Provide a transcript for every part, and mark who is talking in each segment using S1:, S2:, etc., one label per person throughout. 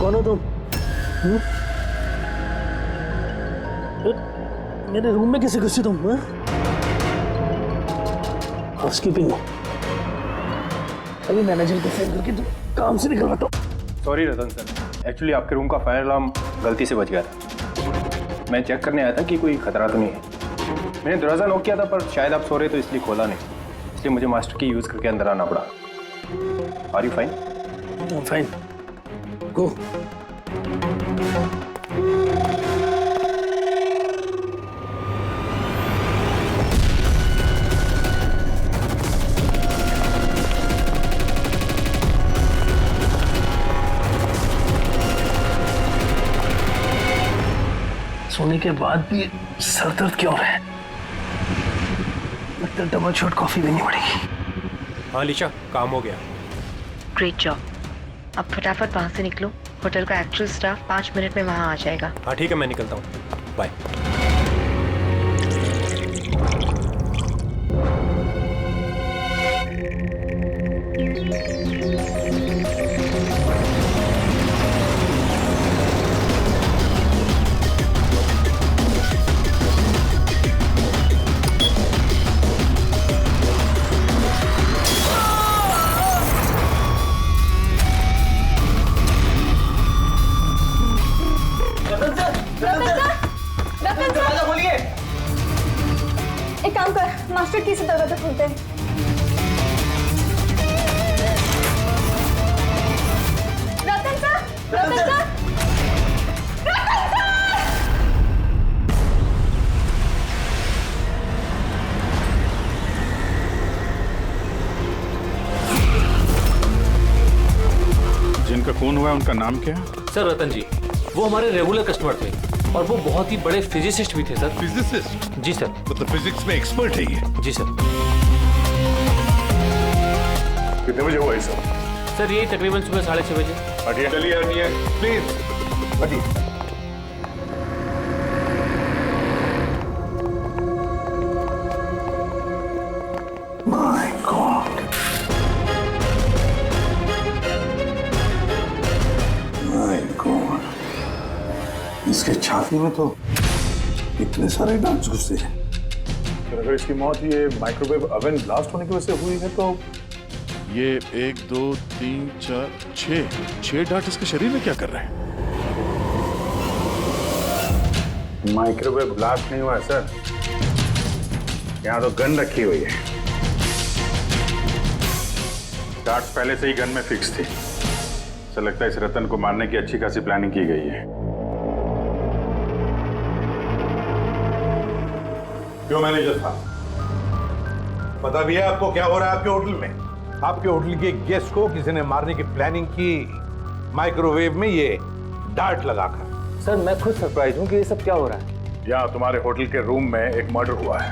S1: कौन हो तुम? मेरे रूम में कैसे घुसी तुम? हाउसकीपिंग अभी मैनेजर को फोन करके तुम काम से निकलवाता हूँ।
S2: सॉरी रतन सर, एक्चुअली आपके रूम का फायर अलार्म गलती से बज गया था। मैं चेक करने आया था कि कोई खतरा तो नहीं है। मैंने दरवाज़ा नॉक किया था पर शायद आप सो रहे तो इसलिए खोला नहीं, इसलिए मुझे मास्टर की यूज़ करके अंदर आना पड़ा। Are you fine?
S1: I am fine, go. सोने के बाद भी सर दर्द क्यों है? लगता है डबल शॉट कॉफी देनी पड़ेगी।
S2: हाँ लिशा, काम हो गया।
S3: Great job. अब फटाफट वहाँ से निकलो, होटल का एक्चुअल स्टाफ 5 मिनट में वहाँ आ जाएगा।
S2: हाँ ठीक है, मैं निकलता हूँ, बाय।
S4: एक काम कर, मास्टर की से दरवाजा खोलते हैं। रतन सर, रतन सर, रतन सर!
S5: जिनका खून हुआ है उनका नाम क्या है?
S6: सर रतन जी, वो हमारे रेगुलर कस्टमर थे और वो बहुत ही बड़े फिजिसिस्ट भी थे सर।
S5: फिजिसिस्ट?
S6: जी सर।
S5: मतलब फिजिक्स में एक्सपर्ट है ये?
S6: जी सर।
S5: कितने बजे हुआ ये सब?
S6: सर यही तकरीबन सुबह 6:30 बजे।
S5: हटिए, चलिए हटिए, प्लीज हटिए।
S1: माय गॉड, माय गॉड, इसके छाती में तो इतने सारे डांस घुसे हैं।
S5: अगर इसकी मौत ये माइक्रोवेव ओवन ब्लास्ट होने की वजह से हुई है तो ये 1 2 3 4 6 डार्ट इसके शरीर में क्या कर रहे हैं?
S7: माइक्रोवेव ब्लास्ट नहीं हुआ है सर, यहाँ तो गन रखी हुई है। डार्ट पहले से ही गन में फिक्स थी। ऐसा लगता है इस रतन को मारने की अच्छी खासी प्लानिंग की गई है।
S5: क्यों मैनेजर साहब, पता भी है आपको क्या हो रहा है आपके होटल में?
S7: आपके होटल के गेस्ट को किसी ने मारने की प्लानिंग की, माइक्रोवेव में ये डार्ट लगाकर।
S6: सर मैं खुद सरप्राइज हूँ कि ये सब क्या हो रहा है।
S5: यहाँ तुम्हारे होटल के रूम में एक मर्डर हुआ है,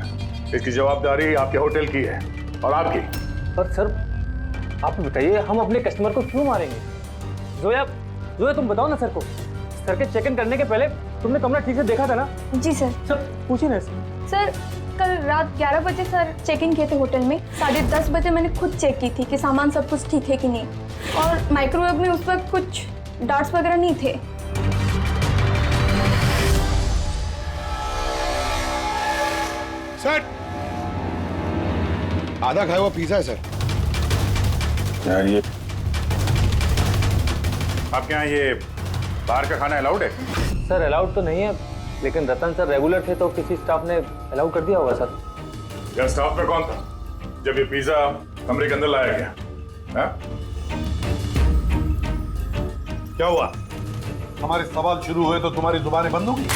S5: इसकी जवाबदारी आपके होटल की है और आपकी।
S6: पर सर आप बताइए, हम अपने कस्टमर को क्यों मारेंगे? जोया, जोया तुम बताओ ना सर को। सर के चेक इन करने के पहले तुमने कमरा ठीक से देखा था ना?
S4: जी सर।
S6: सर पूछिए ना
S4: सर कल रात 11 बजे सर चेक इन किए थे होटल में। 10:30 बजे मैंने खुद चेक की थी कि सामान सब कुछ ठीक है कि नहीं, और माइक्रोवेव में उस वक्त कुछ डार्ट्स वगैरह नहीं थे।
S5: सर आधा खाया हुआ पिज्जा है सर।
S7: यार ये आपके यहाँ ये बाहर का खाना अलाउड है?
S6: सर अलाउड तो नहीं है, लेकिन रतन सर रेगुलर थे तो किसी स्टाफ ने अलाउ कर दिया होगा सर।
S5: यार स्टाफ में कौन था जब ये पिज्जा कमरे के अंदर लाया गया? हा? क्या हुआ?
S7: हमारे सवाल शुरू हुए तो तुम्हारी जुबानें बंद हो गई।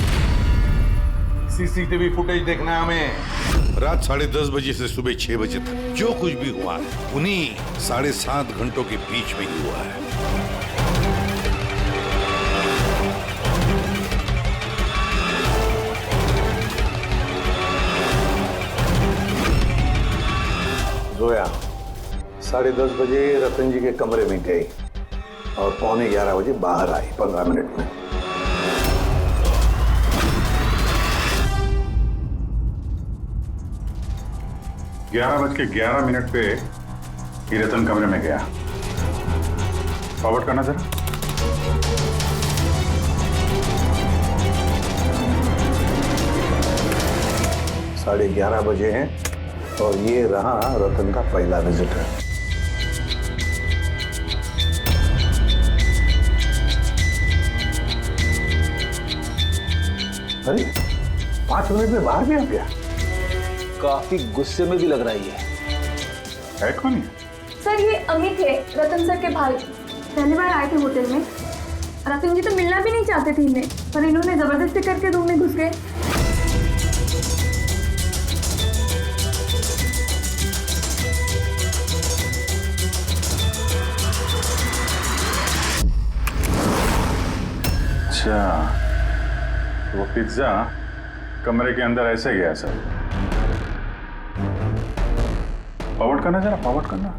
S7: सीसीटीवी फुटेज देखना है हमें।
S5: रात 10:30 बजे से सुबह 6 बजे तक जो कुछ भी हुआ उन्हीं 7.5 घंटों के बीच में ही हुआ है।
S7: जोया 10:30 बजे रतन जी के कमरे में गई और 11:15 बजे बाहर आई 15 मिनट में। ग्यारह बज के 11 मिनट पे ही रतन कमरे में गया। फॉरवर्ड करना सर। 11:30 बजे हैं और ये रहा रतन का पहला विजिटर। अरे 5 मिनट में बाहर भी आ गया।
S6: काफी गुस्से में भी लग रहा है।
S5: कौन है?
S4: सर ये अमित है, रतन सर के भाई। पहली बार आए थे होटल में। रतन जी तो मिलना भी नहीं चाहते थे इन्हें, पर इन्होंने जबरदस्ती करके रूम में घुस गए।
S5: अच्छा, वो पिज्जा कमरे के अंदर ऐसे गया सर। फॉरवर्ड करना जरा, फॉरवर्ड करना।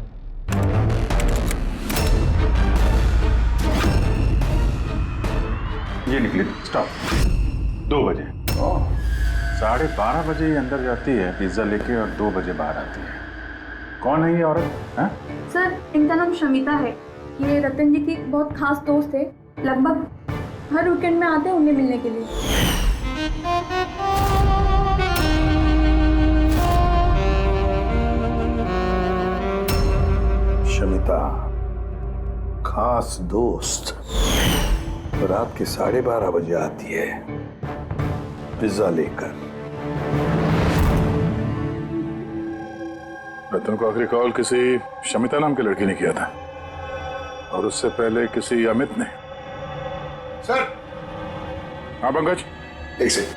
S5: ये निकली स्टॉप 2 बजे। 12:30 बजे ये अंदर जाती है पिज्जा लेके और 2 बजे बाहर आती है। कौन है ये औरत? हैं?
S4: सर इनका नाम शमिता है। ये रतन जी की बहुत खास दोस्त है। लगभग हर वीकेंड में आते हैं उन्हें मिलने के लिए।
S7: शमिता खास दोस्त रात के 12:30 बजे आती है पिज्जा लेकर।
S5: रतन को आखिरी कॉल किसी शमिता नाम की लड़की ने किया था और उससे पहले किसी अमित ने।
S1: सर।
S5: हाँ पंकज,
S1: एक सेकंड,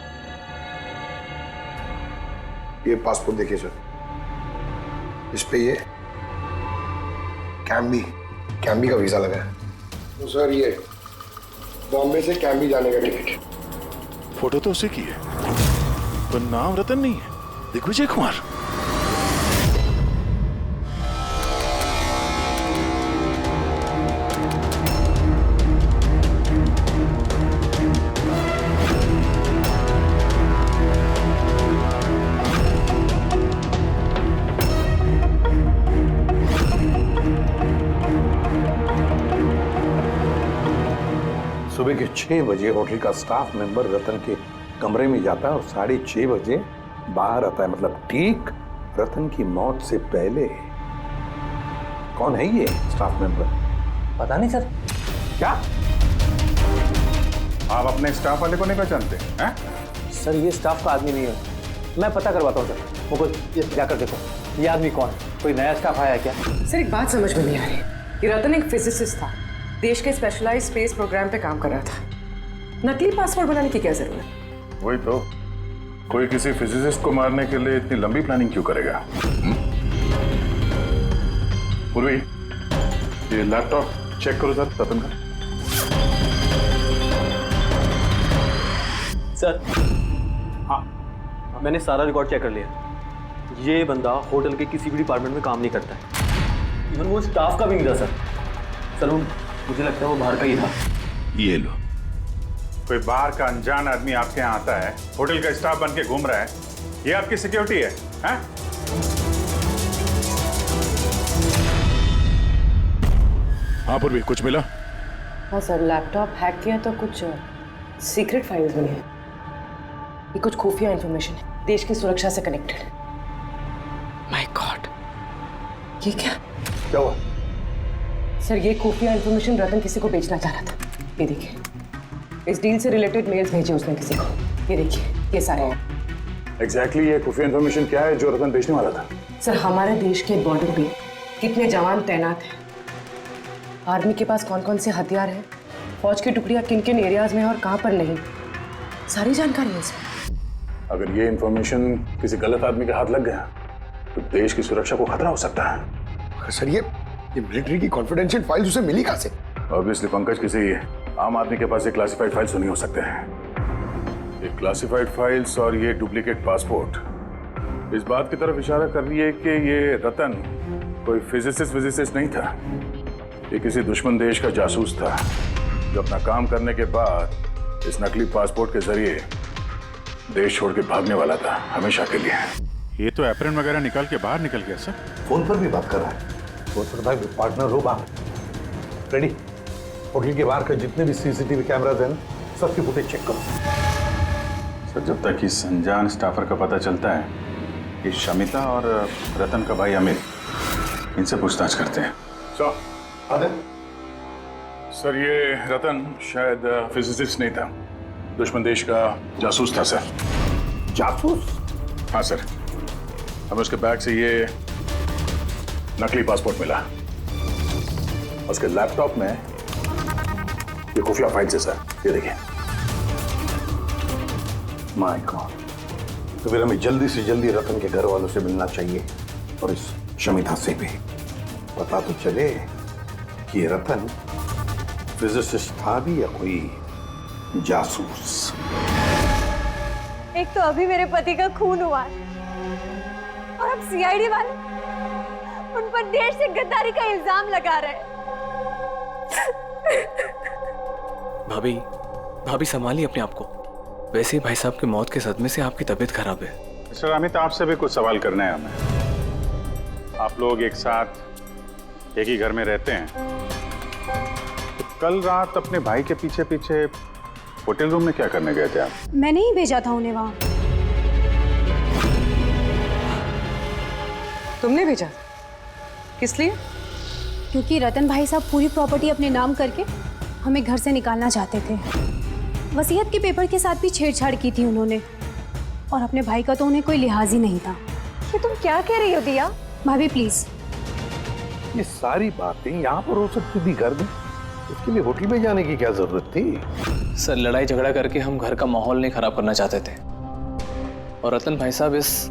S1: ये पासपोर्ट देखिए सर। इस पे ये कैम्बी का वीजा लगा है। तो सर ये बॉम्बे से कैम्बी जाने का टिकट।
S5: फोटो तो उसी की है पर नाम रतन नहीं है, दिग्विजय कुमार।
S7: सुबह के 6 बजे होटल का स्टाफ मेंबर रतन के कमरे में जाता है और 6:30 बजे बाहर आता है, मतलब ठीक रतन की मौत से पहले। कौन है ये स्टाफ मेंबर?
S6: पता नहीं सर।
S7: क्या
S5: आप अपने स्टाफ वाले को नहीं पहचानते हैं?
S6: सर ये स्टाफ का आदमी नहीं है, मैं पता करवाता हूँ सर। मुकुल ये जाकर देखो ये आदमी कौन है, कोई नया स्टाफ आया है क्या?
S8: सर एक बात समझ में नहीं आ रही। ये रतन एक फिजिसिस्ट था, देश के स्पेशलाइज्ड स्पेस प्रोग्राम पे काम कर रहा था। नकली पासपोर्ट बनाने की क्या जरूरत?
S5: वही तो, कोई किसी फिजिसिस्ट को मारने के लिए इतनी लंबी प्लानिंग क्यों करेगा? पूर्वी ये लैपटॉप चेक करो सर रतन का।
S6: सर हाँ, मैंने सारा रिकॉर्ड चेक कर लिया। ये बंदा होटल के किसी भी डिपार्टमेंट में काम नहीं करता है, इवन वो स्टाफ का भी नहीं था सर। सर मुझे लगता है वो बाहर का ही था।
S5: ये लो, कोई बाहर का अनजान आदमी आपके यहाँ आता है, होटल का स्टाफ बन के घूम रहा है, ये आपकी सिक्योरिटी है? हाँ पूर्वी, कुछ मिला?
S8: हाँ सर, लैपटॉप हैक किया तो कुछ सीक्रेट फाइल्स मिली हैं। ये कुछ खुफिया इंफॉर्मेशन है, देश की सुरक्षा से कनेक्टेड। माय गॉड, ये क्या
S7: हुआ?
S8: सर ये खुफिया इंफॉर्मेशन रतन किसी को बेचना चाह रहा था। ये देखिए, इस डील से रिलेटेड मेल्स भेजे उसने किसी को। ये देखिए, ये सारे हैं।
S5: एग्जैक्टली ये खुफिया इंफॉर्मेशन क्या है जो रतन बेचने वाला था?
S8: सर हमारे देश के बॉर्डर पे कितने जवान तैनात हैं, आर्मी के पास कौन कौन से हथियार हैं, फौज की टुकड़ियां किन किन एरियाज में और कहाँ पर नहीं, सारी जानकारी है इसमें।
S5: अगर ये इंफॉर्मेशन किसी गलत आदमी के हाथ लग गया तो देश की सुरक्षा को खतरा हो सकता है।
S1: सर ये मिलिट्री की कॉन्फिडेंशियल फाइल्स उसे मिली कहाँ से?
S5: ऑब्वियसली पंकज, किसी आम आदमी के पास ये क्लासिफाइड फाइल्स नहीं हो सकते हैं। ये क्लासिफाइड फाइल्स और ये डुप्लीकेट पासपोर्ट इस बात की तरफ इशारा कर रही है कि ये रतन कोई फिजिसिस्ट नहीं था, ये किसी दुश्मन देश का जासूस था जो अपना काम करने के बाद इस नकली पासपोर्ट के जरिए देश छोड़ के भागने वाला था हमेशा के लिए।
S9: ये तो एप्रन वगैरह निकाल के बाहर निकल गया सर।
S7: फोन पर भी बात कर रहा है। फोन पर भाई पार्टनर हो बाहर। रेडी? होटल के बाहर के जितने भी सीसीटीवी कैमराज हैं ना, सबकी फुटेज चेक करो।
S9: सर जब तक इस अनजान स्टाफर का पता चलता है कि शमिता और रतन का भाई अमित, इनसे पूछताछ करते हैं।
S5: सर ये रतन शायद फिजिसिस्ट नहीं था, दुश्मन देश का जासूस था सर।
S7: जासूस?
S5: हाँ सर, हमें उसके बैग से ये नकली पासपोर्ट मिला। उसके लैपटॉप में ये खुफिया फाइल्स है सर, ये देखिए।
S7: माय गॉड, तो फिर हमें जल्दी से जल्दी रतन के घर वालों से मिलना चाहिए और इस शमिता से भी पता तो चले कि ये रतन फिजिसिस्ट था भी या कोई जासूस।
S4: एक तो अभी मेरे पति का खून हुआ है और अब सीआईडी वाले उन पर देश से गद्दारी का इल्जाम लगा रहे हैं।
S10: भाभी भाभी संभालिए अपने आप को। वैसे ही भाई साहब की मौत के सदमे से आपकी तबीयत खराब है।
S9: मिस्टर अमित, आपसे भी कुछ सवाल करना है हमें। आप लोग एक साथ एक ही घर में रहते हैं, तो कल रात अपने भाई के पीछे पीछे होटल रूम में क्या करने गए थे आप?
S4: मैंने ही भेजा था उन्हें वहां।
S8: तुमने भेजा? किस लिए?
S4: क्योंकि रतन भाई साहब पूरी प्रॉपर्टी अपने नाम करके हमें घर से निकालना चाहते थे। वसीयत के पेपर के साथ भी छेड़छाड़ की थी उन्होंने, और अपने भाई का तो उन्हें कोई लिहाज ही नहीं था। ये तुम क्या कह रही हो दिया? भाभी प्लीज।
S7: ये सारी बातें यहाँ पर हो सकती थी घर में, उसके लिए होटल में जाने की क्या जरूरत थी?
S10: सर लड़ाई झगड़ा करके हम घर का माहौल नहीं खराब करना चाहते थे, और रतन भाई साहब इस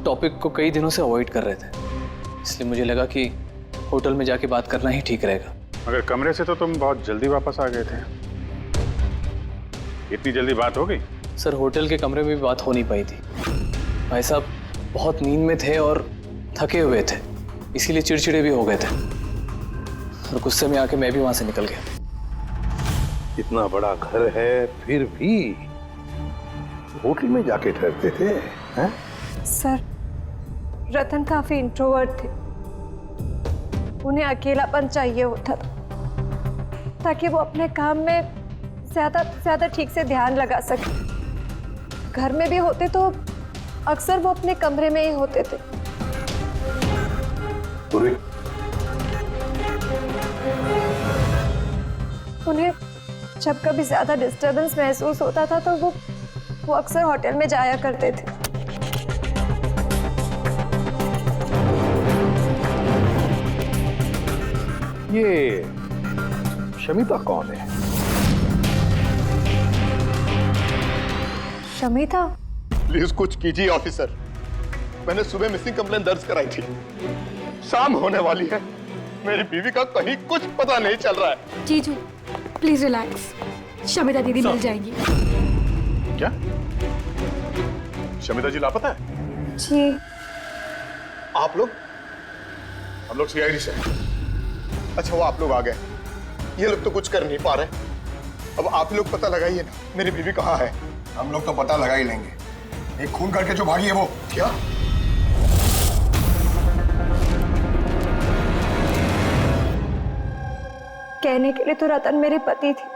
S10: टॉपिक को कई दिनों से अवॉइड कर रहे थे, इसलिए मुझे लगा कि होटल में जाके बात करना ही ठीक रहेगा।
S9: मगर कमरे से तो तुम बहुत जल्दी वापस आ गए थे, इतनी जल्दी बात हो गई?
S10: सर होटल के कमरे में भी बात हो नहीं पाई थी। भाई साहब बहुत नींद में थे और थके हुए थे, इसीलिए चिड़चिड़े भी हो गए थे, और गुस्से में आके मैं भी वहां से निकल गया।
S7: इतना बड़ा घर है फिर भी होटल में जाके ठहरते थे हैं?
S4: सर रतन काफी इंट्रोवर्ट थे, उन्हें अकेलापन चाहिए होता था ताकि वो अपने काम में ज्यादा ठीक से ध्यान लगा सके। घर में भी होते तो अक्सर वो अपने कमरे में ही होते थे। उन्हें जब कभी ज्यादा डिस्टरबेंस महसूस होता था तो वो अक्सर होटल में जाया करते थे।
S7: ये शमिता कौन है?
S4: शमिता?
S1: प्लीज कुछ कीजिए ऑफिसर, मैंने सुबह मिसिंग कंप्लेंट दर्ज कराई थी, शाम होने वाली है, मेरी बीवी का कहीं कुछ पता नहीं चल रहा है।
S4: जीजू प्लीज रिलैक्स, शमिता दीदी मिल जाएगी।
S5: क्या शमिता जी लापता है?
S4: जी।
S1: आप लोग? हम लोग सीआईडी से। अच्छा वो आप लोग आ गए, ये लोग तो कुछ कर नहीं पा रहे, अब आप लोग पता लगाइए ना मेरी बीवी कहाँ है। हम लोग तो पता लगा ही लेंगे, एक खून करके जो भागी है वो। क्या?
S4: कहने के लिए तो रतन मेरे पति थे,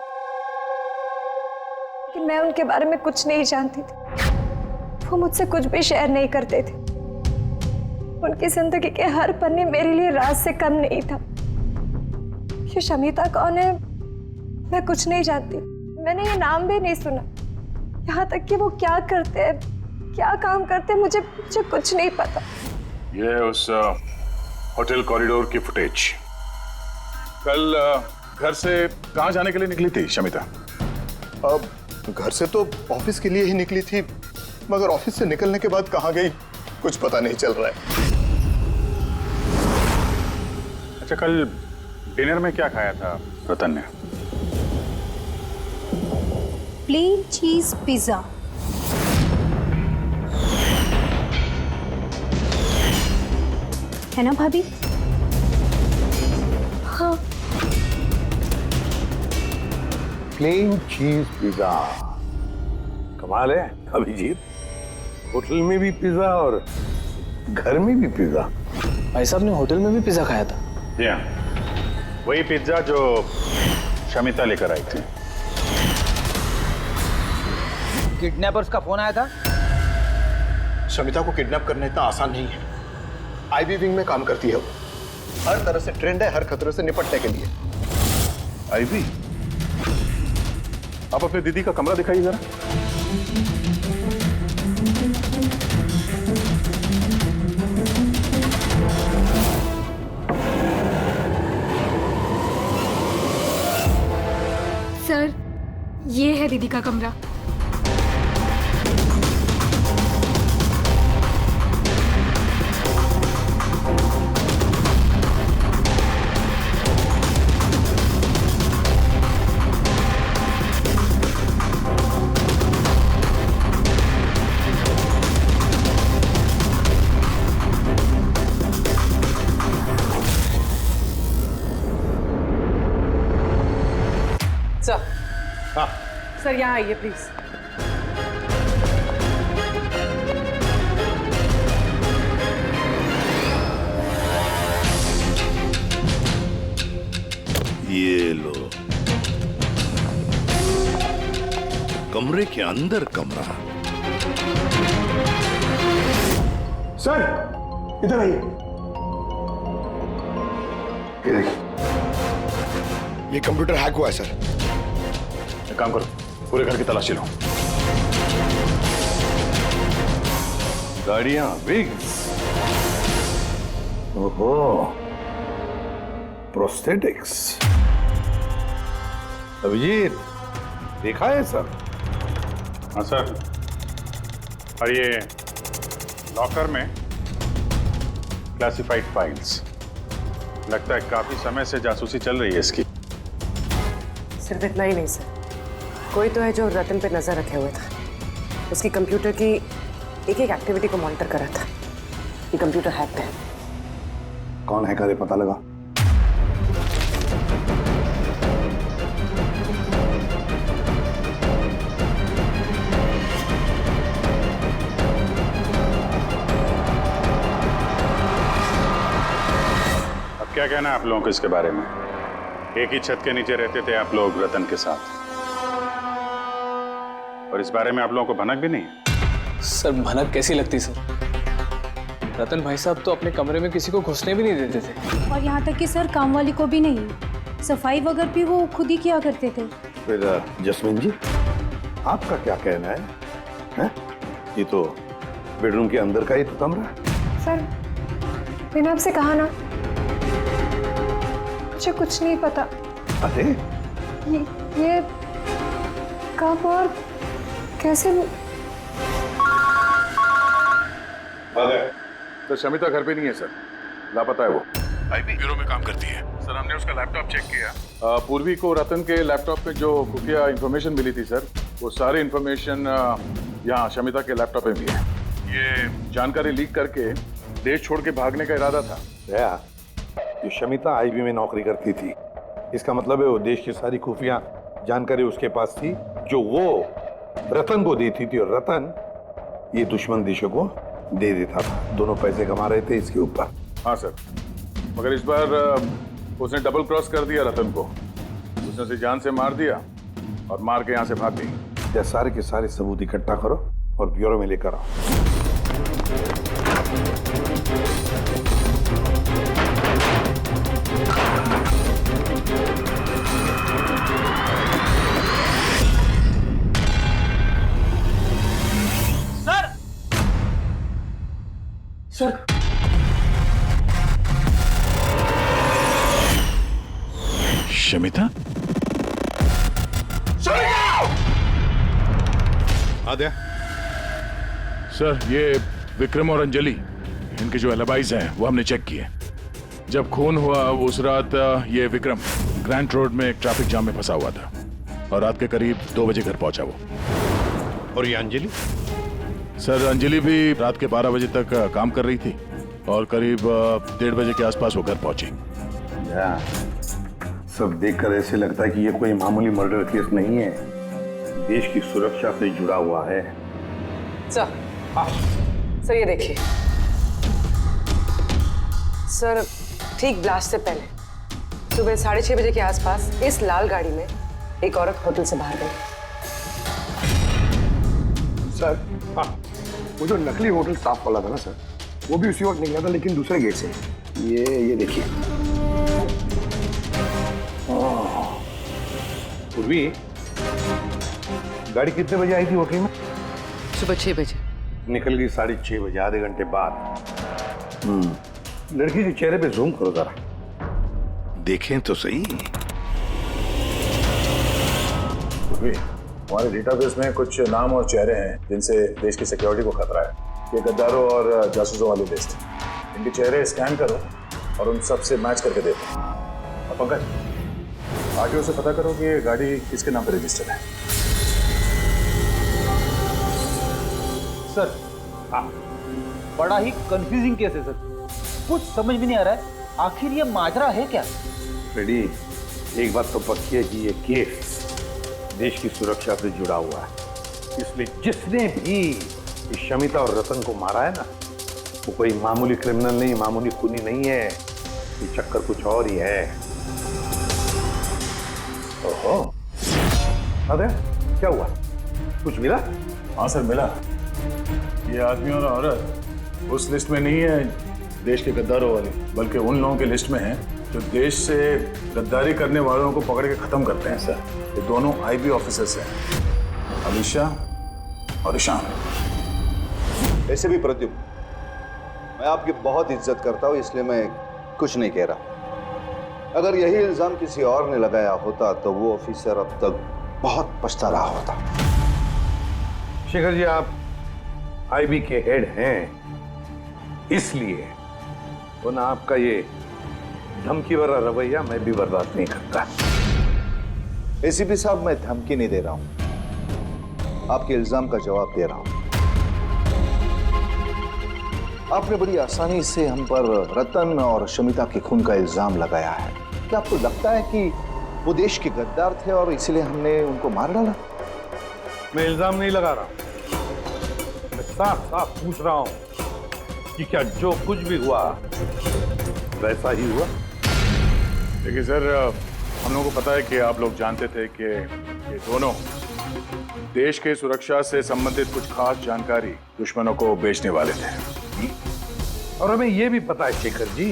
S4: लेकिन मैं उनके बारे में कुछ नहीं जानती थी। वो मुझसे कुछ भी शेयर नहीं करते थे। उनकी जिंदगी के हर पन्ने मेरे लिए राज से कम नहीं था। ये शमिता कौन है मैं कुछ नहीं जानती, मैंने ये नाम भी नहीं सुना। यहाँ तक कि वो क्या करते हैं, क्या काम करते हैं, मुझे कुछ नहीं पता।
S5: ये उस होटल कॉरिडोर की फुटेज। कल घर से कहाँ जाने के लिए निकली थी शमिता?
S1: अब घर से तो ऑफिस के लिए ही निकली थी, मगर ऑफिस से निकलने के बाद कहाँ गई कुछ पता नहीं चल रहा है।
S9: अच्छा कल डिनर में क्या खाया था रतन ने?
S4: प्लेन चीज पिज्जा। है ना भाभी? हाँ।
S7: प्लेन चीज पिज्जा, कमाल है अभिजीत, होटल में भी पिज्जा और घर में भी पिज्जा।
S10: भाई साहब ने होटल में भी पिज्जा खाया था?
S9: वही पिज्जा जो शमिता लेकर आई थी।
S11: किडनैपर्स का फोन आया था?
S1: शमिता को किडनैप करना इतना आसान नहीं है। आईबी विंग में काम करती है वो। हर तरह से ट्रेंड है हर खतरे से निपटने के लिए।
S5: आईवी, आप अपने दीदी का कमरा दिखाइए जरा।
S12: सर, ये है दीदी का कमरा।
S8: सर, सर यहाँ आइए प्लीज।
S7: ये लो, कमरे के अंदर कमरा।
S1: सर इधर आइए। ये कंप्यूटर हैक हुआ है सर।
S5: एक काम करो, पूरे घर की तलाशी लो। गाड़ियां, विग्स।
S7: ओहो, प्रोस्थेटिक्स। अभिजीत, देखा है सर?
S9: हाँ सर। और ये लॉकर में क्लासिफाइड फाइल्स। लगता है काफी समय से जासूसी चल रही है इसकी।
S8: सिर्फ इतना ही नहीं सर, कोई तो है जो रतन पे नजर रखे हुए था। उसकी कंप्यूटर की एक एक एक्टिविटी को मॉनिटर कर रहा था। ये कंप्यूटर हैक है।
S7: कौन हैकर है पता लगा?
S9: अब क्या कहना है आप लोगों को इसके बारे में? एक ही छत के नीचे रहते थे आप लोग रतन के साथ, और इस बारे में आप लोगों को भनक भी नहीं है?
S10: सर, भनक कैसी लगती सर? रतन भाई साहब तो अपने कमरे में किसी को घुसने भी नहीं देते थे।
S12: और यहाँ तक कि सर काम वाली को भी नहीं, सफाई वगैरह भी वो खुद ही किया करते थे।
S7: फिर जस्मीन जी, आपका क्या कहना है? हैं? ये तो बेडरूम के अंदर का ही तो कमरा है।
S4: सर, मैंने आपसे कहा ना, मुझे कुछ नहीं पता।
S7: अरे
S4: ये कब और कैसे?
S5: तो शमिता घर पे नहीं है सर, लापता है वो। आईबी ब्यूरो में काम करती है सर। हमने उसका लैपटॉप चेक किया। पूर्वी को रतन के लैपटॉप पे जो खुफिया इंफॉर्मेशन मिली थी सर, वो सारी इंफॉर्मेशन यहाँ शमिता के लैपटॉप में भी है। ये जानकारी लीक करके देश छोड़ के भागने का इरादा था।
S7: ये शमिता आईबी में नौकरी करती थी, इसका मतलब है वो देश की सारी खुफिया जानकारी उसके पास थी, जो वो रतन को देती थी, और रतन ये दुश्मन देशों को दे देता था। दोनों पैसे कमा रहे थे इसके ऊपर।
S5: हाँ सर, मगर इस बार उसने डबल क्रॉस कर दिया रतन को। उसने उसे जान से मार दिया और मार के यहाँ से भाग गई।
S7: या सारे के सारे सबूत इकट्ठा करो और ब्यूरो में लेकर आओ।
S11: सर,
S5: शमिता?
S7: आद्या,
S5: सर, ये विक्रम और अंजलि, इनके जो एलिबाइज हैं वो हमने चेक किए। जब खून हुआ उस रात ये विक्रम ग्रैंड रोड में एक ट्रैफिक जाम में फंसा हुआ था और रात के करीब 2 बजे घर पहुंचा वो।
S7: और ये अंजलि?
S5: सर, अंजलि भी रात के 12 बजे तक काम कर रही थी और करीब 1:30 बजे के आसपास वो घर पहुंची।
S7: सब देखकर ऐसे लगता है कि ये कोई मामूली मर्डर केस नहीं है, देश की सुरक्षा से जुड़ा हुआ है।
S8: सर, सर ये देखिए सर, ठीक ब्लास्ट से पहले सुबह 6:30 बजे के आसपास इस लाल गाड़ी में एक औरत होटल से बाहर गई।
S7: सर हाँ, वो जो नकली होटल स्टाफ वाला था ना सर, वो भी उसी वक्त निकला था, लेकिन दूसरे गेट से। ये देखिए। पूर्वी, गाड़ी कितने बजे आई थी होटल में?
S8: सुबह 6 बजे।
S7: निकल गई 6:30 बजे, आधे घंटे बाद। लड़की के चेहरे पे जूम करो जरा, देखें तो सही।
S5: हमारे डेटाबेस में कुछ नाम और चेहरे हैं जिनसे देश की सिक्योरिटी को खतरा है। ये गद्दारों और जासूसों वाली लिस्ट। इनके चेहरे स्कैन करो और उन सब से मैच करके देखो। और पंकज, आगे उसे पता करो कि ये गाड़ी किसके नाम पर रजिस्टर्ड है।
S11: सर बड़ा ही कंफ्यूजिंग केस है सर, कुछ समझ में नहीं आ रहा है आखिर ये माजरा है क्या।
S7: रेडी, एक बात तो पक्की है कि ये केस देश की सुरक्षा से जुड़ा हुआ है, इसलिए जिसने भी इस शमिता और रतन को मारा है ना, वो कोई मामूली क्रिमिनल नहीं, मामूली खूनी नहीं है। ये चक्कर कुछ और ही है। ओहो, अरे क्या हुआ, कुछ मिला?
S5: हाँ सर, मिला। ये आदमी और औरत उस लिस्ट में नहीं है देश के गद्दारों वाली, बल्कि उन लोगों की लिस्ट में है जो देश से गद्दारी करने वालों को पकड़ के खत्म करते हैं सर। ये दोनों आईबी ऑफिसर्स हैं, अलीशा और ईशान।
S13: ऐसे भी प्रद्युम्न, मैं आपकी बहुत इज्जत करता हूं, इसलिए मैं कुछ नहीं कह रहा। अगर यही इल्जाम किसी और ने लगाया होता तो वो ऑफिसर अब तक बहुत पछता रहा होता।
S7: शेखर जी, आप आईबी के हेड हैं, इसलिए वो ना आपका ये धमकी भरा रवैया मैं भी बर्दाश्त नहीं करता।
S13: एसीपी साहब, मैं धमकी नहीं दे रहा हूं, आपके इल्जाम का जवाब दे रहा हूं। आपने बड़ी आसानी से हम पर रतन और शमिता के खून का इल्जाम लगाया है। क्या आपको लगता है कि वो देश के गद्दार थे और इसीलिए हमने उनको मार डाला?
S7: मैं इल्जाम नहीं लगा रहा, मैं साफ साफ पूछ रहा हूं कि क्या जो कुछ भी हुआ वैसा ही हुआ?
S5: देखिए सर, हम लोगों को पता है कि आप लोग जानते थे कि ये दोनों देश के सुरक्षा से संबंधित कुछ खास जानकारी दुश्मनों को बेचने वाले थे।
S7: और हमें यह भी पता है शेखर जी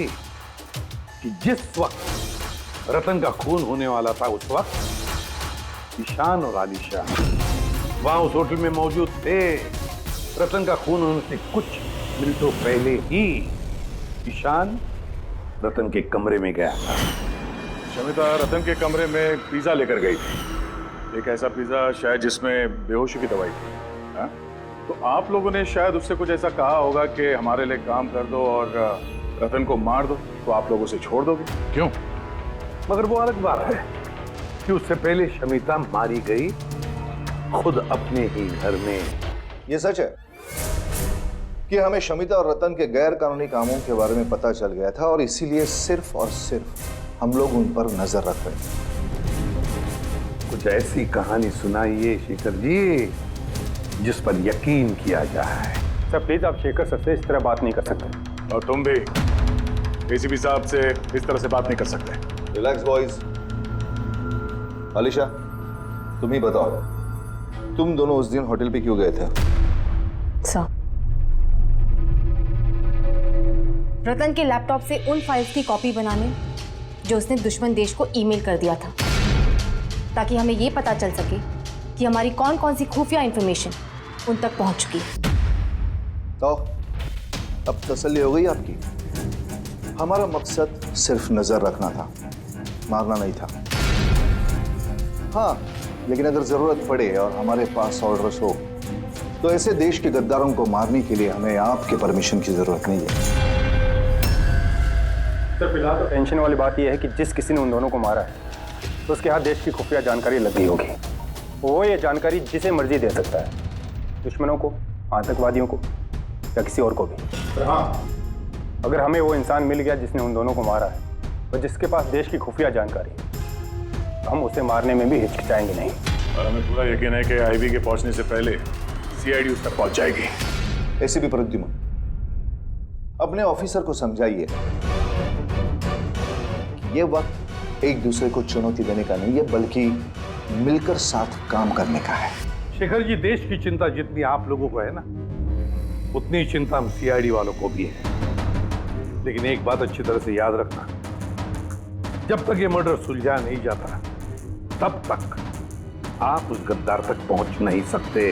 S7: कि जिस वक्त रतन का खून होने वाला था, उस वक्त ईशान और आलिशा वहां उस होटल में मौजूद थे। रतन का खून होने से कुछ मिनटों पहले ही ईशान रतन के कमरे में गया था।
S5: शमिता रतन के कमरे में पिज्जा लेकर गई थी, एक ऐसा पिज्जा शायद जिसमें बेहोशी की दवाई थी। हा? तो आप लोगों ने शायद उससे कुछ ऐसा कहा होगा कि हमारे लिए काम कर दो और रतन को मार दो, तो आप लोग उसे छोड़ दोगे। क्यों?
S7: मगर वो अलग बात है कि उससे पहले शमिता मारी गई खुद अपने ही घर में।
S13: ये सच है कि हमें शमिता और रतन के गैर कानूनी कामों के बारे में पता चल गया था और इसीलिए सिर्फ और सिर्फ हम लोग उन पर नजर रख रहे थे।
S7: कुछ ऐसी कहानी सुनाइए शेखर जी जिस पर यकीन किया जाए।
S2: सर प्लीज, आप शेखर सर से इस तरह बात नहीं कर सकते।
S5: और तुम भी एसीपी साहब से इस तरह से बात नहीं कर सकते।
S13: Relax boys. अलीशा, तुम ही बताओ, तुम दोनों उस दिन होटल पे क्यों गए थे?
S12: सर, रतन के लैपटॉप से उन फाइल्स की कॉपी बनाने जो उसने दुश्मन देश को ईमेल कर दिया था, ताकि हमें ये पता चल सके कि हमारी कौन कौन सी खुफिया इंफॉर्मेशन उन तक पहुंच चुकी है।
S13: तो अब तसल्ली हो गई आपकी? हमारा मकसद सिर्फ नजर रखना था, मारना नहीं था। हाँ, लेकिन अगर जरूरत पड़े और हमारे पास ऑर्डर्स हो तो ऐसे देश के गद्दारों को मारने के लिए हमें आपके परमिशन की जरूरत नहीं है।
S2: सर फिलहाल तो टेंशन वाली बात यह है कि जिस किसी ने उन दोनों को मारा है तो उसके हाथ देश की खुफिया जानकारी लग गई होगी। वो ये जानकारी जिसे मर्जी दे सकता है, दुश्मनों को, आतंकवादियों को या किसी और को भी। हाँ, अगर हमें वो इंसान मिल गया जिसने उन दोनों को मारा है और जिसके पास देश की खुफिया जानकारी है, तो हम उसे मारने में भी हिचकिचाएंगे नहीं।
S5: और हमें पूरा यकीन है कि आईबी के पहुंचने से पहले सीआईडी उस तक पहुंच जाएगी।
S13: ऐसे भी प्रद्युम्न, अपने ऑफिसर को समझाइए कि ये वक्त एक दूसरे को चुनौती देने का नहीं है, बल्कि मिलकर साथ काम करने का है।
S7: शेखर जी, देश की चिंता जितनी आप लोगों को है ना, उतनी ही चिंता हम सीआईडी वालों को भी है। लेकिन एक बात अच्छी तरह से याद रखना, जब तक ये मर्डर सुलझा नहीं जाता तब तक आप उस गद्दार तक पहुंच नहीं सकते।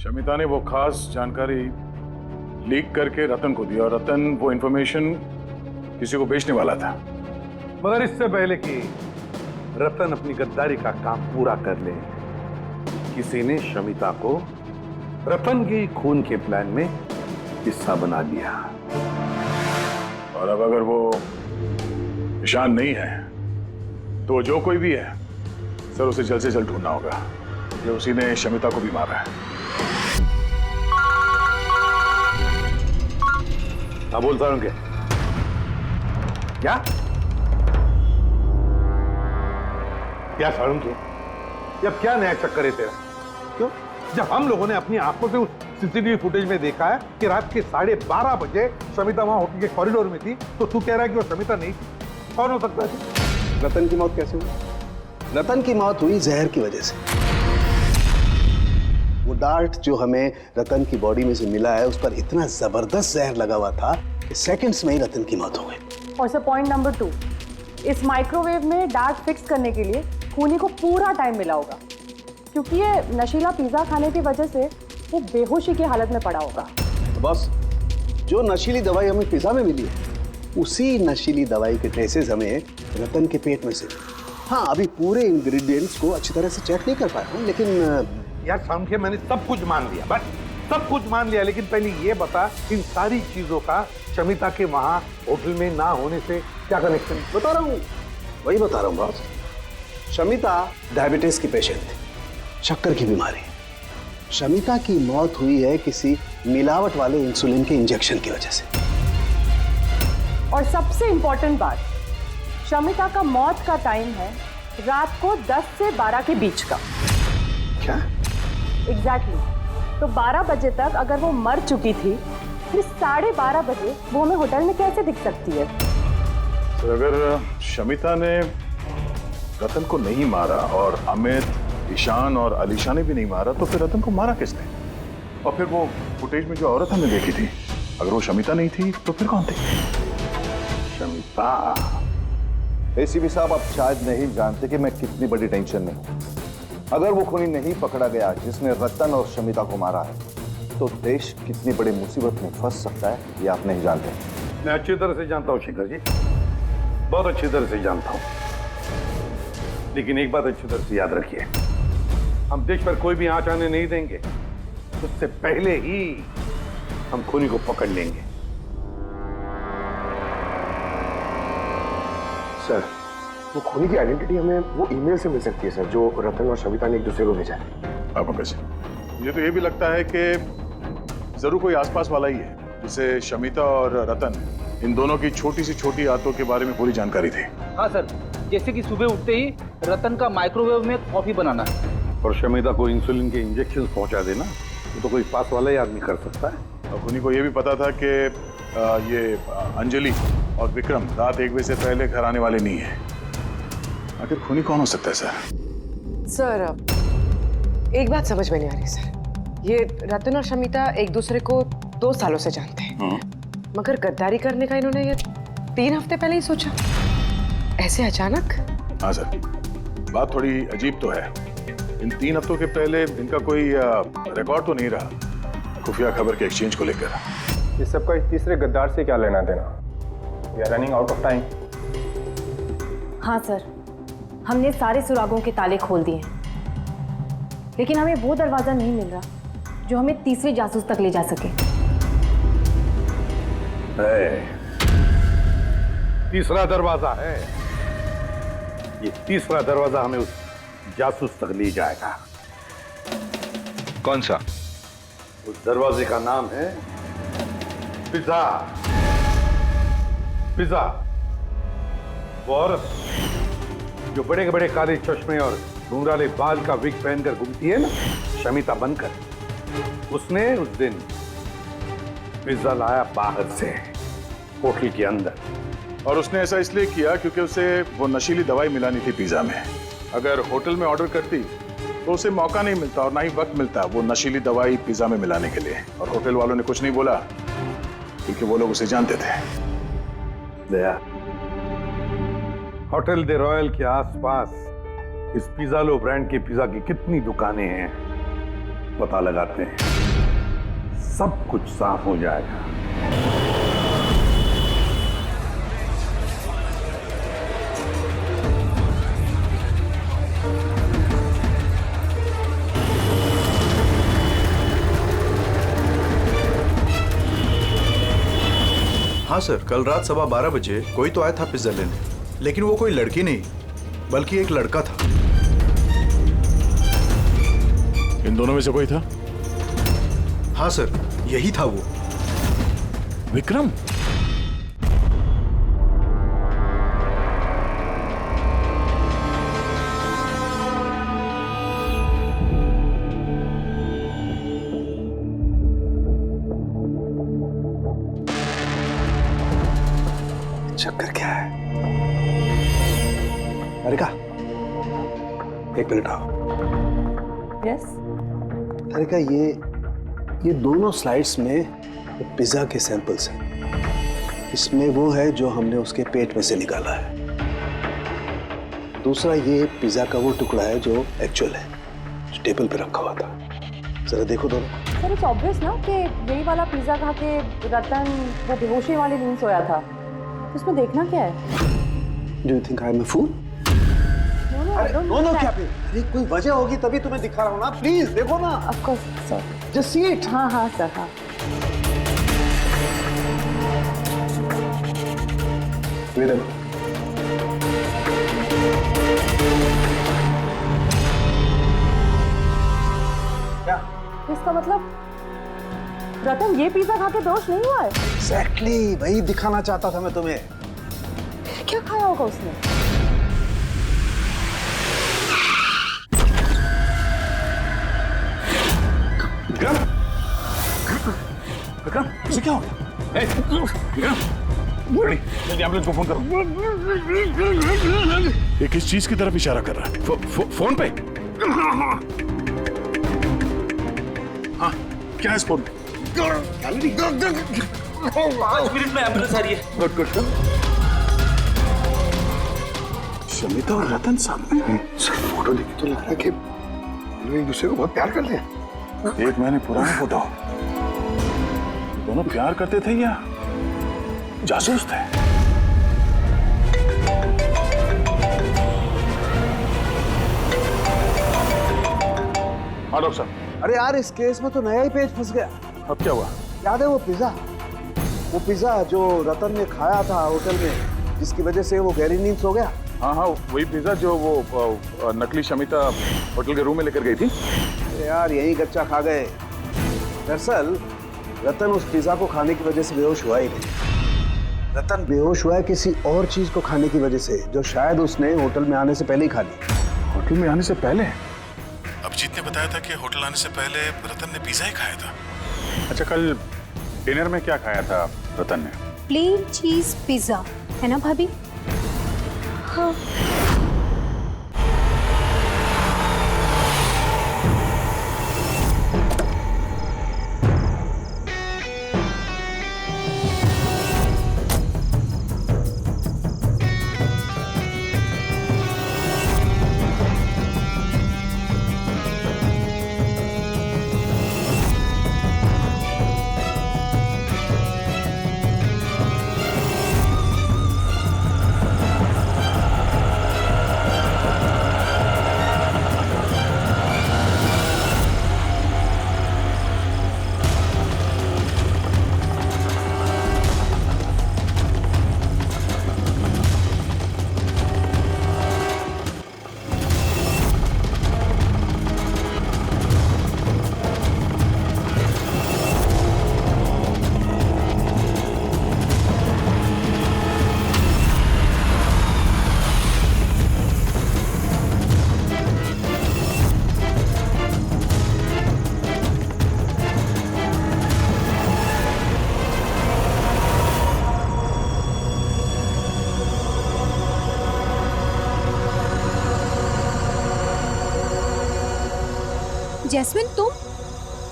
S5: शमिता ने वो खास जानकारी लीक करके रतन को दी और रतन वो इंफॉर्मेशन किसी को बेचने वाला था।
S7: मगर इससे पहले कि रतन अपनी गद्दारी का काम पूरा कर ले, किसी ने शमिता को रतन के खून के प्लान में हिस्सा बना लिया।
S5: और अब अगर वो ईशान नहीं है तो जो कोई भी है सर, उसे जल्द से जल्द ढूंढना होगा। ये उसी ने शमिता को भी मारा है।
S7: हाँ, बोलता हूं क्या क्या सारुण के, अब क्या नया चक्कर है तेरा? क्यों? जब हम लोगों ने अपनी आंखों से उस सीसीटीवी फुटेज में देखा है कि रात के 12:30 बजे शमिता वहां होटल के कॉरिडोर में थी, तो तू कह रहा है कि वो शमिता नहीं थी? कौन हो सकता है?
S13: रतन की मौत कैसे हुई? रतन की मौत हुई जहर की वजह से। वो डार्ट जो हमें रतन की बॉडी में से मिला है, उस पर इतना जबरदस्त जहर लगा हुआ था कि सेकंड्स में ही रतन की मौत हो गई।
S8: और सर पॉइंट नंबर 2, इस माइक्रोवेव में डार्ट फिक्स करने के लिए खूनी को पूरा टाइम मिला होगा, क्योंकि ये नशीला पिज्जा खाने की वजह से वो बेहोशी की हालत में पड़ा होगा।
S13: बस जो नशीली दवाई हमें पिज्जा में मिली है, उसी नशीली दवाई के ट्रेसेस हमें रतन के पेट में से। हाँ, अभी पूरे इंग्रेडिएंट्स को अच्छी तरह से चेक नहीं कर पाया हूँ, लेकिन
S7: यार सामने मैंने सब कुछ मान लिया, बस सब कुछ मान लिया, लेकिन पहले ये बता, इन सारी चीजों का शमिता के वहां होटल में ना होने से क्या कनेक्शन?
S13: बता रहा हूँ, वही बता रहा हूँ बॉस। शमिता डायबिटीज की पेशेंट थी, शक्कर की बीमारी। शमिता की मौत हुई है किसी मिलावट वाले इंसुलिन के इंजेक्शन की वजह से।
S8: और सबसे इंपॉर्टेंट बात, शमिता का मौत का टाइम है रात को 10 से 12 के बीच का।
S13: क्या?
S8: एग्जैक्टली। तो 12 बजे तक अगर वो मर चुकी थी, फिर 12:30 बजे वो हमें होटल में कैसे दिख सकती है?
S5: तो अगर शमिता ने रतन को नहीं मारा और अमित, ईशान और अलीशा ने भी नहीं मारा, तो फिर रतन को मारा किसने? और फिर वो फुटेज में जो औरत हमने देखी थी, अगर वो शमिता नहीं थी तो फिर कौन थी?
S7: शमिता।
S13: एसीपी साहब, आप शायद नहीं जानते कि मैं कितनी बड़ी टेंशन में हूं। अगर वो खूनी नहीं पकड़ा गया जिसने रतन और शमिता को मारा है, तो देश कितनी बड़ी मुसीबत में फंस सकता है, ये आप नहीं जानते।
S7: मैं अच्छी तरह से जानता हूँ शेखर जी, बहुत अच्छी तरह से जानता हूँ, लेकिन एक बात अच्छी तरह से याद रखिए, हम देश पर कोई भी आंच आने नहीं देंगे। उससे पहले ही हम खूनी को पकड़ लेंगे।
S14: सर, वो खूनी की आइडेंटिटी हमें वो ईमेल से मिल सकती है सर, जो रतन और शमिता ने एक दूसरे को भेजा है।
S5: अब कैसे? मुझे तो ये भी लगता है कि जरूर कोई आसपास वाला ही है, जिसे शमिता और रतन, इन दोनों की छोटी सी छोटी आदतों के बारे में पूरी जानकारी थी।
S11: हाँ सर, जैसे कि सुबह उठते ही रतन का माइक्रोवेव में कॉफी बनाना
S7: और शमिता को इंसुलिन के इंजेक्शन पहुंचा देना, वो तो कोई पास वाला ही आदमी कर सकता है।
S5: और खूनी को ये भी पता था कि ये अंजलि और विक्रम रात 1 बजे से पहले घर आने वाले नहीं है। आखिर खूनी कौन हो सकता है सर?
S8: सर, एक बात समझ में नहीं आ रही सर। ये रतन और शमिता एक दूसरे को 2 सालों से जानते हैं, मगर गद्दारी करने का इन्होंने ये 3 हफ्ते पहले ही सोचा, ऐसे अचानक?
S5: हाँ सर, बात थोड़ी अजीब तो है। इन 3 हफ्तों के पहले इनका कोई रिकॉर्ड तो नहीं रहा खुफिया खबर के एक्सचेंज को लेकर।
S2: इस सबका तीसरे गद्दार से क्या लेना देना? We are running out of time.
S12: हाँ सर, हमने सारे सुरागों के ताले खोल दिए, लेकिन हमें वो दरवाजा नहीं मिल रहा जो हमें तीसरे जासूस तक ले जा सके।
S7: तीसरा दरवाजा है, ये तीसरा दरवाजा हमें उस जासूस तक ले जाएगा।
S13: कौन सा?
S7: उस दरवाजे का नाम है पिज्जा। पिज्जा, वो औरत जो बड़े बड़े काले चश्मे और घुंघराले बाल का विग पहनकर घूमती है ना, शमिता बनकर, उसने उस दिन पिज्जा लाया बाहर से होटल के अंदर।
S5: और उसने ऐसा इसलिए किया क्योंकि उसे वो नशीली दवाई मिलानी थी पिज्जा में। अगर होटल में ऑर्डर करती तो उसे मौका नहीं मिलता और ना ही वक्त मिलता वो नशीली दवाई पिज्जा में मिलाने के लिए। और होटल वालों ने कुछ नहीं बोला क्योंकि वो लोग उसे जानते थे।
S7: दया, होटल दे रॉयल के आसपास इस पिज़्ज़ालो ब्रांड के पिज्जा की कितनी दुकानें हैं पता लगाते हैं, सब कुछ साफ हो जाएगा।
S13: हाँ सर, कल रात 12:15 बजे कोई तो आया था पिज्जा लेने, लेकिन वो कोई लड़की नहीं बल्कि एक लड़का था।
S5: इन दोनों में से कोई था?
S13: हाँ सर, यही था वो।
S5: विक्रम?
S13: चक्कर क्या है? अरिका, एक मिनट आओ।
S8: यस।
S13: अरिका, ये दोनों स्लाइड्स में पिज्जा के सैंपल्स हैं। इसमें वो है जो हमने उसके पेट में से निकाला है। दूसरा ये पिज्जा का वो टुकड़ा है जो एक्चुअल है, जो टेबल पे रखा हुआ था। जरा देखो दोनों।
S8: सर, इट्स ऑब्वियस ना कि यही वाला पिज्जा खा के रतन वो बेहोशी वाली नींद सोया था। इसमें देखना क्या है?
S13: Do you think I am a fool?
S8: No
S13: क्या पे? अरे कोई वजह होगी तभी तुम्हें दिखा रहा हूँ ना। प्लीज देखो ना।
S8: Of course sir.
S13: Just see it.
S8: हाँ हाँ सर, हाँ।
S13: Wait. क्या?
S8: इसका मतलब रतन ये पिज्जा खा के बेहोश नहीं हुआ है?
S13: Exactly, वही दिखाना चाहता था मैं तुम्हें।
S8: क्या खाया होगा उसने?
S5: विक्रम, विक्रम, उसे क्या हो गया? विक्रम, जल्दी एम्बुलेंस को फोन करो। ये किस चीज की तरफ इशारा कर रहा है? फोन पे? हाँ, क्या है इस फोन पे?
S11: 5 मिनट में एम्बुलेंस आ रही है।
S5: Good good. शमिता और रतन सामने।
S14: सर, फोटो देखी तो लग रहा है कि लोग एक दूसरे को बहुत प्यार करते हैं।
S5: 1 महीने पुराना फोटो। दोनों प्यार करते थे या जासूस थे? हाँ डॉक्टर साहब।
S13: अरे यार, इस केस में तो नया ही पेज फंस गया।
S5: अब क्या हुआ?
S13: याद है वो पिज्जा जो रतन ने खाया था होटल में, जिसकी वजह से वो गहरी नींद सो गया।
S5: हाँ हाँ, वही पिज्जा जो वो नकली शमिता होटल के रूम में लेकर गई थी।
S13: अरे यार, यही कच्चा खा गए। दरअसल रतन उस पिज्जा को खाने की वजह से बेहोश हुआ ही नहीं। रतन बेहोश हुआ है किसी और चीज को खाने की वजह से, जो शायद उसने होटल में आने से पहले ही खा ली।
S5: होटल में आने से पहले?
S9: अभिजीत ने बताया था कि होटल आने से पहले रतन ने पिज्जा ही खाया था। अच्छा, कल डिनर में क्या खाया था रतन ने?
S12: प्लेन चीज पिज्जा, है ना भाभी? हाँ। जैस्मिन,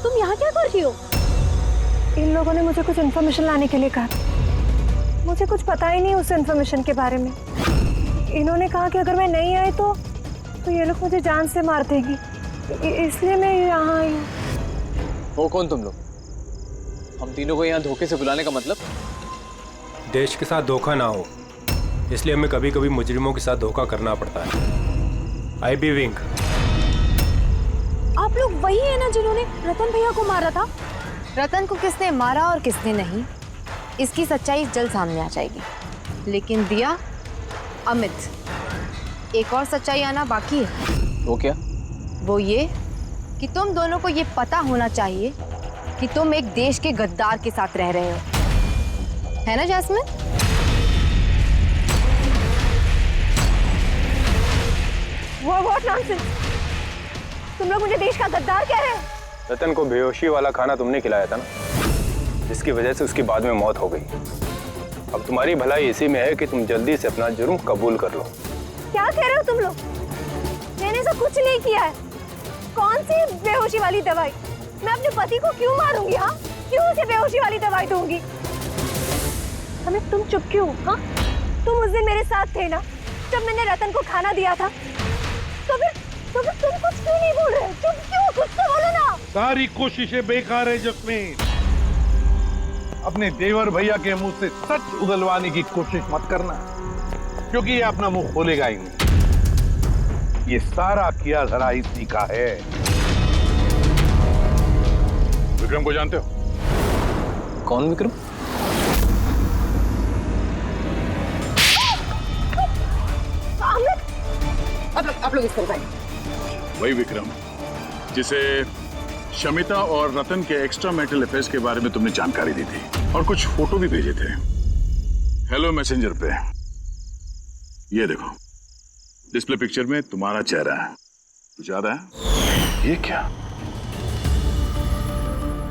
S12: तुम यहाँ क्या कर रही हो?
S4: इन लोगों ने मुझे कुछ इन्फॉर्मेशन लाने के लिए कहा। मुझे कुछ पता ही नहीं उस इन्फॉर्मेशन के बारे में। इन्होंने कहा कि अगर मैं नहीं आई तो ये लोग मुझे जान से मार देंगे, इसलिए मैं यहाँ आई हूँ।
S10: हो कौन तुम लोग? हम तीनों को यहाँ धोखे से बुलाने का मतलब?
S2: देश के साथ धोखा ना हो, इसलिए हमें कभी कभी मुजरिमों के साथ धोखा करना पड़ता है। आई बी विंक।
S12: आप लोग वही है ना जिन्होंने रतन भैया को मारा था? रतन को किसने मारा और किसने नहीं, इसकी सच्चाई जल्द सामने आ जाएगी। लेकिन दिया, अमित, एक और सच्चाई आना बाकी है।
S10: वो क्या?
S12: वो ये कि तुम दोनों को ये पता होना चाहिए कि तुम एक देश के गद्दार के साथ रह रहे हो, है ना जैस्मिन?
S4: What nonsense! तुम लोग मुझे देश का गद्दार कह रहे हो?
S2: रतन को बेहोशी वाला खाना तुमने खिलाया था ना, जिसकी वजह से उसकी बाद में मौत हो गई। अब तुम्हारी भलाई इसी में है कि तुम जल्दी से अपना जुर्म कबूल कर लो।
S4: क्या कह रहे हो तुम लोग? मैंने ऐसा कुछ नहीं किया है। कौन सी बेहोशी वाली दवाई? मैं अपने पति को क्यों मारूंगी? हाँ, क्यों उसे बेहोशी वाली दवाई दूंगी? हमें तुम चुप क्यों? हाँ, तुम उस दिन मेरे साथ थे ना जब मैंने रतन को खाना दिया था? तो फिर तुम कुछ क्यों नहीं बोल रहे? चुप क्यों? कुछ तो बोलो ना।
S7: सारी कोशिशें बेकार है जस्मीन। अपने देवर भैया के मुंह से सच उगलवाने की कोशिश मत करना, क्योंकि ये अपना मुंह खोलेगा ही नहीं। ये सारा किया धरा इसी का है।
S5: विक्रम को जानते हो?
S10: कौन विक्रम?
S8: आप लोग इस तरफ आइए।
S5: वही विक्रम जिसे शमिता और रतन के एक्स्ट्रा मैरिटल अफेयर्स के बारे में तुमने जानकारी दी थी और कुछ फोटो भी भेजे थे हेलो मैसेंजर पे। ये देखो, डिस्प्ले पिक्चर में तुम्हारा चेहरा है। कुछ याद है? ये क्या?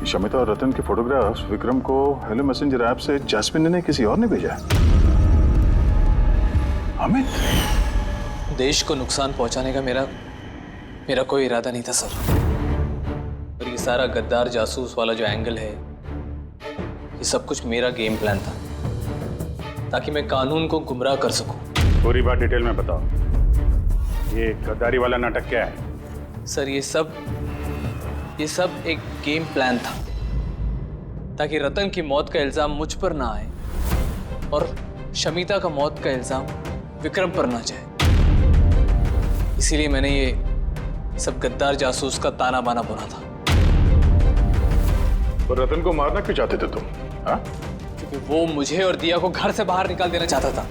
S5: शमिता और रतन के फोटोग्राफ्स विक्रम को हेलो मैसेंजर ऐप से जैस्मिन ने किसी और ने भेजा। अमित,
S10: देश को नुकसान पहुंचाने का मेरा कोई इरादा नहीं था सर। और ये सारा गद्दार जासूस वाला जो एंगल है, ये सब कुछ मेरा गेम प्लान था, ताकि मैं कानून को गुमराह कर सकूं।
S9: पूरी बात डिटेल में बताओ। ये गद्दारी वाला नाटक क्या है?
S10: सर ये सब एक गेम प्लान था, ताकि रतन की मौत का इल्जाम मुझ पर ना आए और शमिता का मौत का इल्जाम विक्रम पर ना जाए। इसीलिए मैंने ये सब गद्दार जासूस का ताना बाना बुना था।
S5: और रतन को मारना क्यों चाहते थे तुम? हाँ?
S10: क्योंकि वो मुझे और दिया को घर से बाहर निकाल देना चाहता था,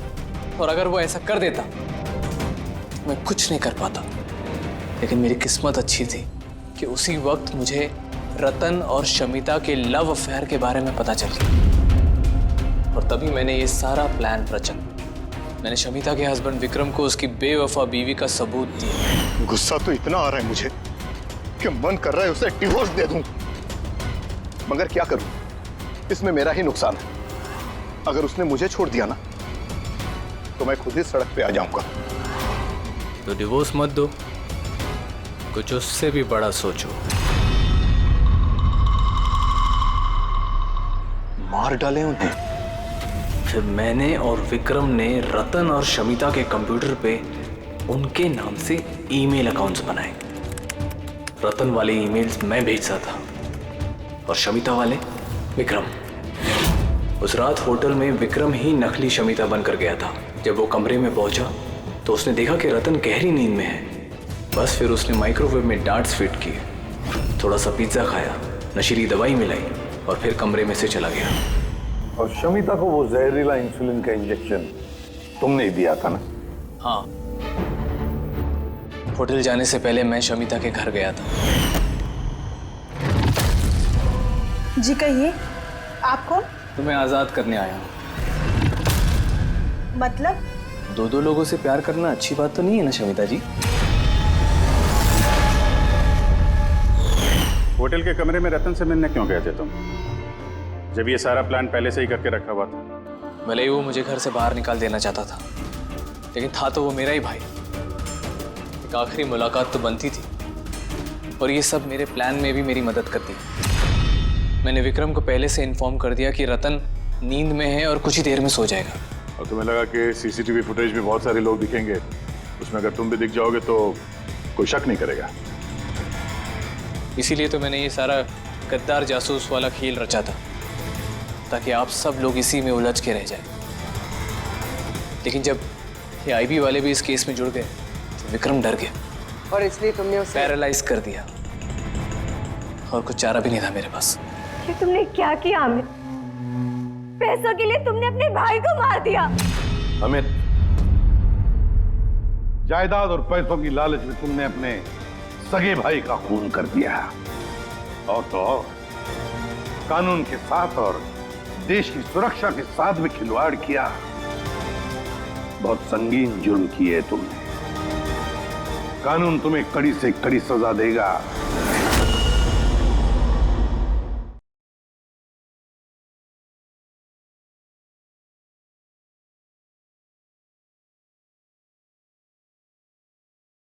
S10: और अगर वो ऐसा कर देता तो मैं कुछ नहीं कर पाता। लेकिन मेरी किस्मत अच्छी थी कि उसी वक्त मुझे रतन और शमिता के लव अफेयर के बारे में पता चल गया, और तभी मैंने ये सारा प्लान रचा। मैंने शमिता के हस्बैंड विक्रम को उसकी बेवफा बीवी का सबूत दिया।
S1: गुस्सा तो इतना आ रहा है मुझे कि मन कर रहा है उसे डिवोर्स दे दूं, मगर क्या करूं? इसमें मेरा ही नुकसान है। अगर उसने मुझे छोड़ दिया ना तो मैं खुद ही सड़क पे आ जाऊंगा।
S10: तो डिवोर्स मत दो, कुछ उससे भी बड़ा सोचो।
S1: मार डालें उन्हें।
S10: फिर मैंने और विक्रम ने रतन और शमिता के कंप्यूटर पे उनके नाम से ईमेल अकाउंट्स बनाए। रतन वाले ईमेल्स मैं भेजता था और शमिता वाले विक्रम। उस रात होटल में विक्रम ही नकली शमिता बनकर गया था। जब वो कमरे में पहुंचा तो उसने देखा कि रतन गहरी नींद में है। बस फिर उसने माइक्रोवेव में डार्ट्स फिट किए, थोड़ा सा पिज्जा खाया, नशीली दवाई मिलाई और फिर कमरे में से चला गया।
S7: और शमिता को वो जहरीला इंसुलिन का इंजेक्शन तुमने ही दिया था ना?
S10: हाँ, होटल जाने से पहले मैं शमिता के घर गया था।
S4: जी कहिए, आप कौन?
S10: तुम्हें आजाद करने आया हूँ।
S4: मतलब?
S10: दो लोगों से प्यार करना अच्छी बात तो नहीं है ना शमिता जी?
S9: होटल के कमरे में रतन से मिलने क्यों गए थे तुम, जब ये सारा प्लान पहले से ही करके रखा हुआ था?
S10: भले ही वो मुझे घर से बाहर निकाल देना चाहता था, लेकिन था तो वो मेरा ही भाई। एक आखिरी मुलाकात तो बनती थी, और ये सब मेरे प्लान में भी मेरी मदद करती है। मैंने विक्रम को पहले से इन्फॉर्म कर दिया कि रतन नींद में है और कुछ ही देर में सो जाएगा।
S5: और तुम्हें लगा कि सीसीटीवी फुटेज में बहुत सारे लोग दिखेंगे, उसमें अगर तुम भी दिख जाओगे तो कोई शक नहीं करेगा।
S10: इसीलिए तो मैंने ये सारा गद्दार जासूस वाला खेल रचा था, ताकि आप सब लोग इसी में उलझ के रह जाए। लेकिन जब ये आईबी वाले भी इस केस में जुड़ गए तो विक्रम डर गया
S8: और इसलिए तुमने उसे
S10: पैरालाइज कर दिया, और कुछ चारा भी नहीं था मेरे पास।
S4: ये तुमने क्या किया अमित? पैसों के लिए तुमने अपने भाई को मार दिया।
S7: अमित, जायदाद और पैसों की लालच में तुमने अपने सगे भाई का खून कर दिया, और तो और कानून के साथ और देश की सुरक्षा के साथ भी खिलवाड़ किया। बहुत संगीन जुर्म किए तुमने। कानून तुम्हें कड़ी से कड़ी सजा देगा।